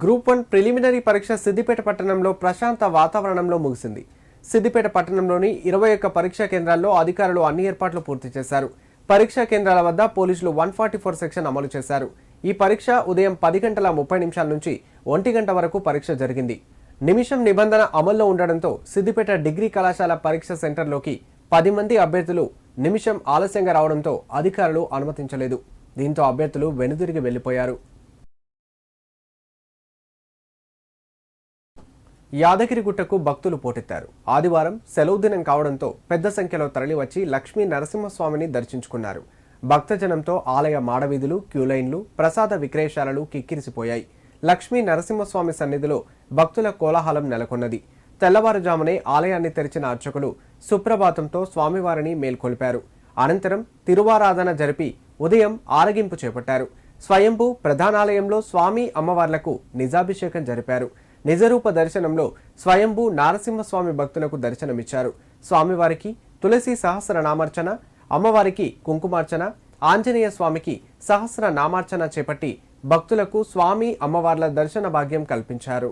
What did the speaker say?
Group 1 preliminary పరీక్ష సిద్దిపేట పట్టణంలో ప్రశాంత వాతావరణంలో ముగిసింది. సిద్దిపేట పట్టణంలోని 21 పరీక్షా కేంద్రాల్లో అధికారులు అన్ని ఏర్పాట్లు పూర్తి చేశారు. పరీక్షా కేంద్రాల వద్ద పోలీసులు 144 సెక్షన్ అమలు చేశారు. ఈ పరీక్ష ఉదయం 10:30 నుంచి 1 గంట వరకు పరీక్ష జరిగింది. నిమిషం నిబంధన అమల్లో ఉండడంతో సిద్దిపేట డిగ్రీ కళాశాల పరీక్ష సెంటర్లోకి 10 మంది అభ్యర్థులు నిమిషం ఆలస్యంగా రావడంతో అధికారులు అనుమతించలేదు. దీంతో అభ్యర్థులు వెనుదిరిగి వెళ్లిపోయారు. యాదగిరిగుట్టకు భక్తులు పోటెత్తారు. ఆదివారం సెలవు దినం కావడంతో పెద్ద సంఖ్యలో తరలివచ్చి లక్ష్మీ నరసింహస్వామిని దర్శించుకున్నారు. భక్తజనంతో ఆలయ మాడవీధులు, క్యూలైన్లు, ప్రసాద విక్రయశాలలు కిక్కిరిసిపోయాయి. లక్ష్మీ నరసింహస్వామి సన్నిధిలో భక్తుల కోలాహలం నెలకొన్నది. తెల్లవారుజామునే ఆలయాన్ని తెరిచిన అర్చకులు సుప్రభాతంతో స్వామివారిని మేల్కొల్పారు. అనంతరం తిరువారాధన జరిపి ఉదయం ఆరగింపు చేపట్టారు. స్వయంభూ ప్రధానాలయంలో స్వామి అమ్మవార్లకు నిజాభిషేకం జరిపారు. నిజరూప దర్శనంలో స్వయంభూ నారసింహస్వామి భక్తులకు దర్శనమిచ్చారు. స్వామివారికి తులసి సహస్రనామార్చన, అమ్మవారికి కుంకుమార్చన, ఆంజనేయ స్వామికి సహస్రనామార్చన చేపట్టి భక్తులకు స్వామి అమ్మవార్ల దర్శన భాగ్యం కల్పించారు.